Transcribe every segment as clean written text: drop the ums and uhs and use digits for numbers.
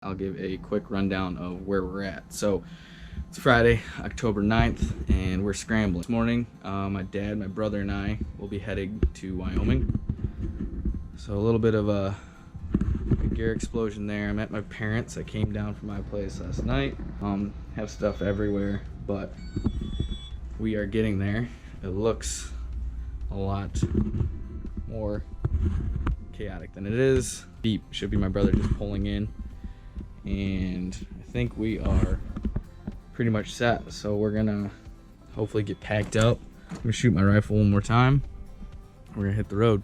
I'll give a quick rundown of where we're at. So it's Friday, October 9th, and we're scrambling. This morning, my dad, my brother, and I will be heading to Wyoming. So a little bit of a gear explosion there. I'm at my parents'. I came down from my place last night. Have stuff everywhere, but we are getting there. It looks a lot more chaotic than it is. Beep should be my brother just pulling in, and I think we are pretty much set. So we're gonna hopefully get packed up. I'm gonna shoot my rifle one more time. We're gonna hit the road.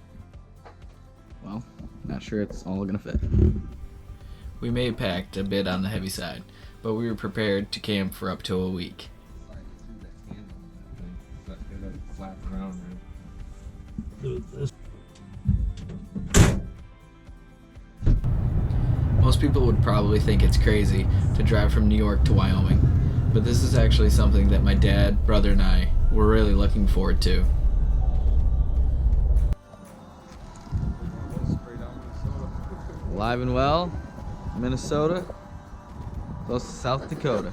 Well, not sure it's all gonna fit. We may have packed a bit on the heavy side, but we were prepared to camp for up to a week. Most people would probably think it's crazy to drive from New York to Wyoming, but this is actually something that my dad, brother, and I were really looking forward to. Alive and well, Minnesota, close to South Dakota.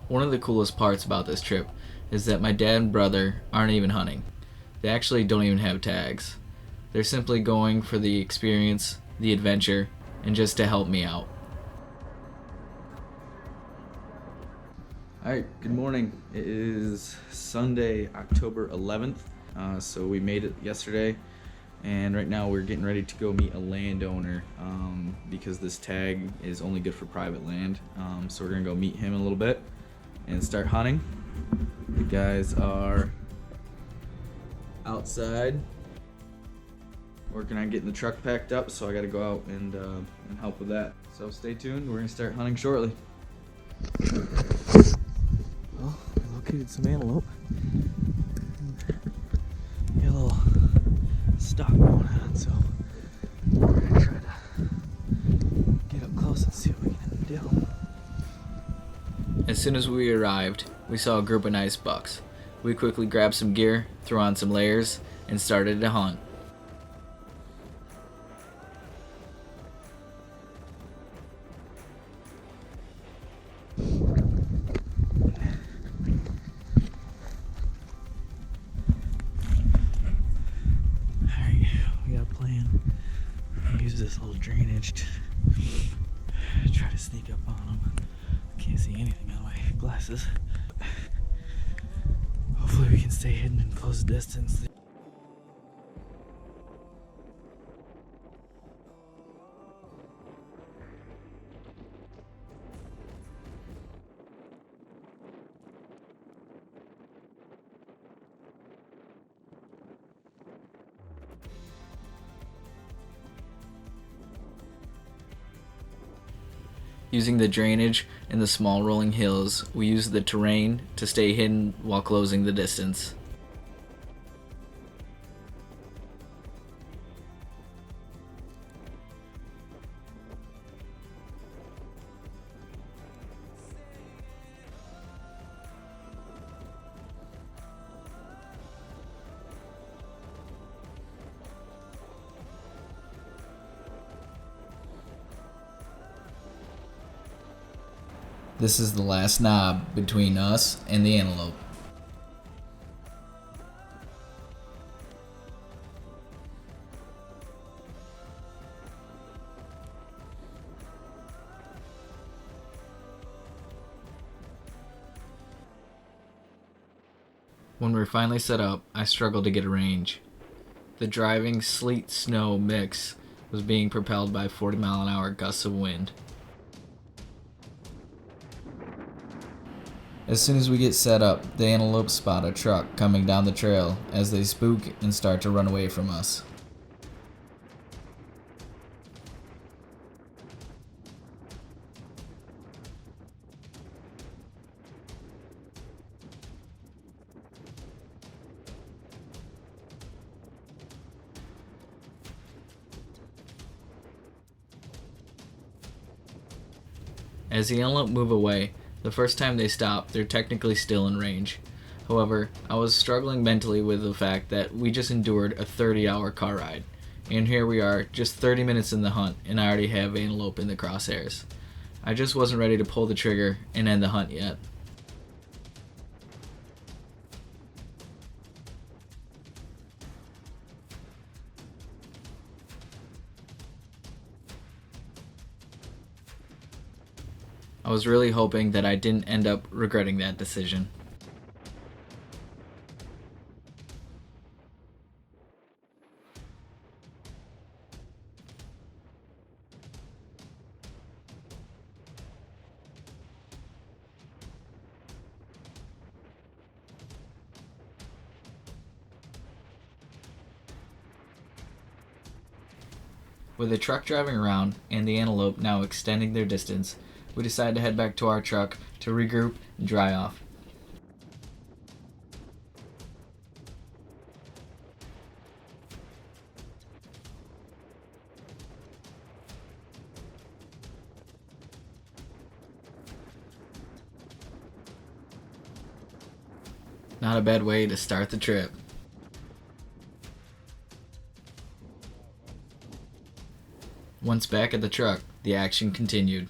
One of the coolest parts about this trip is that my dad and brother aren't even hunting. They actually don't even have tags. They're simply going for the experience, the adventure, and just to help me out. Alright, good morning. It is Sunday, October 11th. So we made it yesterday, and right now we're getting ready to go meet a landowner because this tag is only good for private land. So we're gonna go meet him in a little bit and start hunting. The guys are outside working on getting the truck packed up, so I gotta go out and help with that. So stay tuned, we're gonna start hunting shortly. Well, I located some antelope. Got a little stalk going on, so we're gonna try to get up close and see what we can do. As soon as we arrived, we saw a group of nice bucks. We quickly grabbed some gear, threw on some layers, and started to hunt. Alright, we got a plan. We're gonna use this little drainage to try to sneak up on them. I can't see anything on my glasses. Hopefully we can stay hidden in close distance. Using the drainage and the small rolling hills, we used the terrain to stay hidden while closing the distance. This is the last knob between us and the antelope. When we were finally set up, I struggled to get a range. The driving sleet-snow mix was being propelled by 40-mile-an-hour gusts of wind. As soon as we get set up, the antelope spot a truck coming down the trail as they spook and start to run away from us. As the antelope move away, the first time they stop, they're technically still in range. However, I was struggling mentally with the fact that we just endured a 30-hour car ride. And here we are, just 30 minutes in the hunt, and I already have antelope in the crosshairs. I just wasn't ready to pull the trigger and end the hunt yet. I was really hoping that I didn't end up regretting that decision. With the truck driving around and the antelope now extending their distance, we decided to head back to our truck to regroup and dry off. Not a bad way to start the trip. Once back at the truck, the action continued.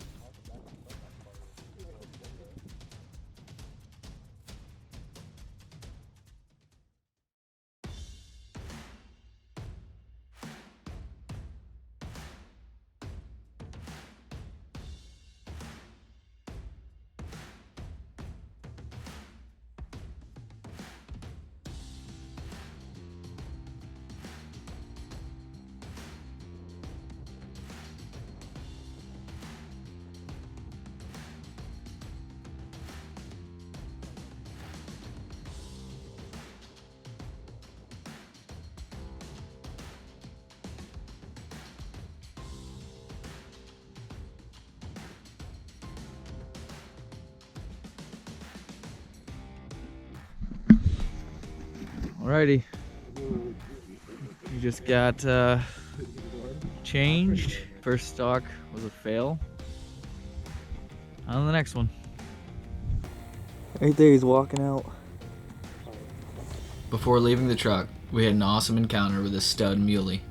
Alrighty. You just got changed. First stalk was a fail. On to the next one. Right there, he's walking out. Before leaving the truck, we had an awesome encounter with a stud muley.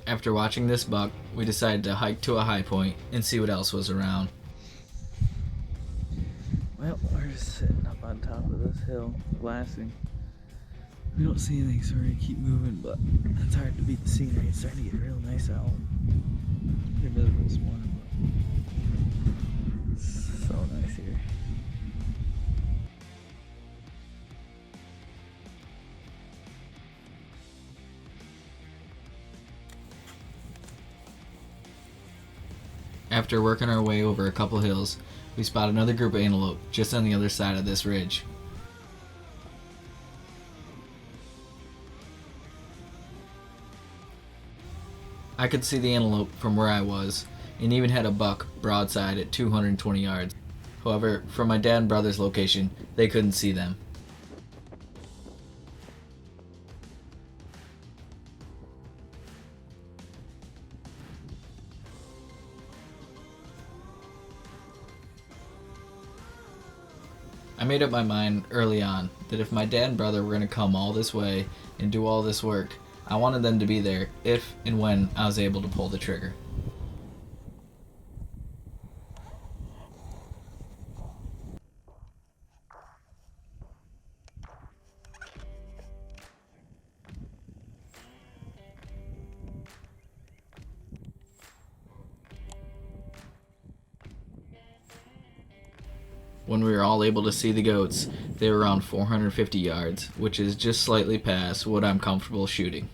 After watching this buck, we decided to hike to a high point and see what else was around. Well, we're just sitting up on top of this hill, glassing. We don't see anything, so we're gonna keep moving, but it's hard to beat the scenery. It's starting to get real nice out. Pretty miserable this morning, but it's so nice here. After working our way over a couple hills, we spot another group of antelope just on the other side of this ridge. I could see the antelope from where I was, and even had a buck broadside at 220 yards. However, from my dad and brother's location, they couldn't see them. I made up my mind early on that if my dad and brother were going to come all this way and do all this work, I wanted them to be there if and when I was able to pull the trigger. When we were all able to see the goats, they were around 450 yards, which is just slightly past what I'm comfortable shooting.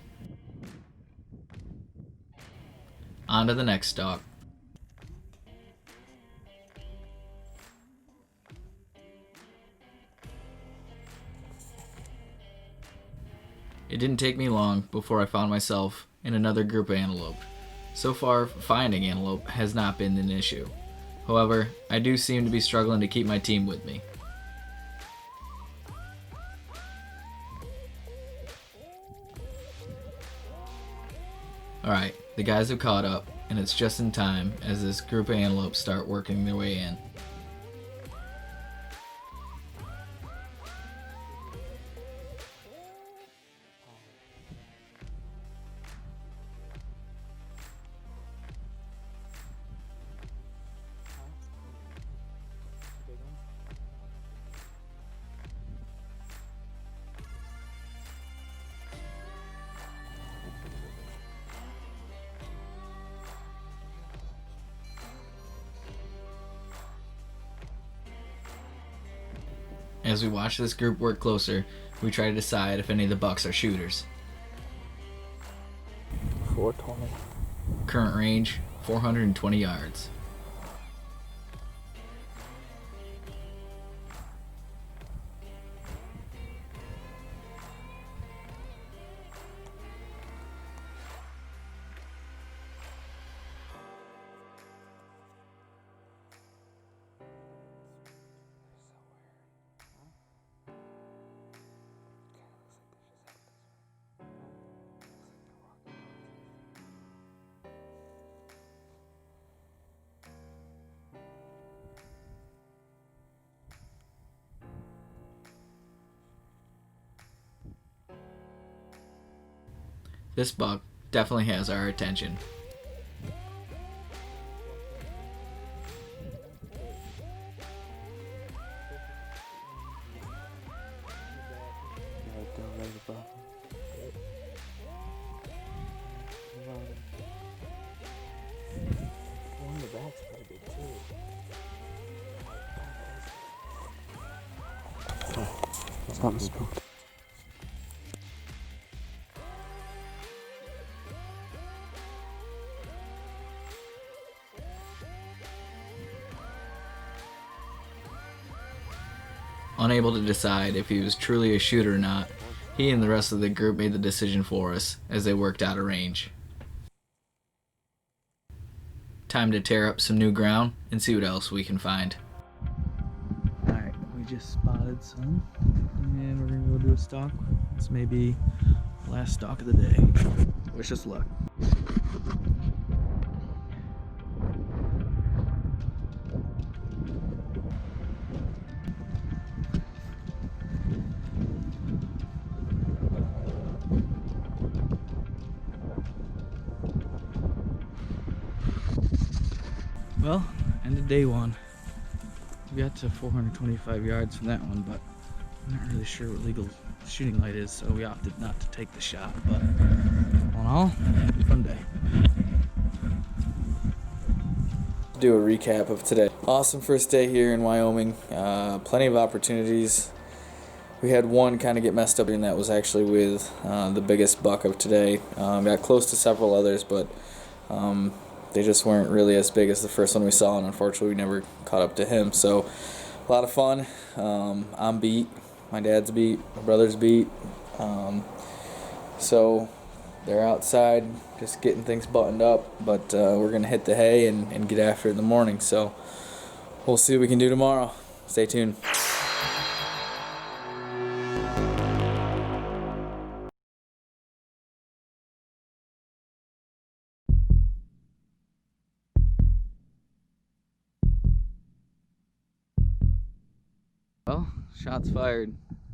On to the next stalk. It didn't take me long before I found myself in another group of antelope. So far, finding antelope has not been an issue. However, I do seem to be struggling to keep my team with me. Alright, the guys have caught up, and it's just in time as this group of antelopes start working their way in. As we watch this group work closer, we try to decide if any of the bucks are shooters. 420. Current range, 420 yards. This buck definitely has our attention. Something spooked. Unable to decide if he was truly a shooter or not, he and the rest of the group made the decision for us as they worked out a range. Time to tear up some new ground and see what else we can find. Alright, we just spotted some, and we're gonna go do a stalk. This may be the last stalk of the day. Wish us luck. Well, end of day one. We got to 425 yards from that one, but I'm not really sure what legal shooting light is, so we opted not to take the shot. But all in all, fun day. Do a recap of today. Awesome first day here in Wyoming. Plenty of opportunities. We had one kind of get messed up, and that was actually with the biggest buck of today. Got close to several others, but they just weren't really as big as the first one we saw, and unfortunately we never caught up to him. So a lot of fun. I'm beat. My dad's beat. My brother's beat. So they're outside just getting things buttoned up, but we're going to hit the hay and get after it in the morning. So we'll see what we can do tomorrow. Stay tuned. Well, shots fired.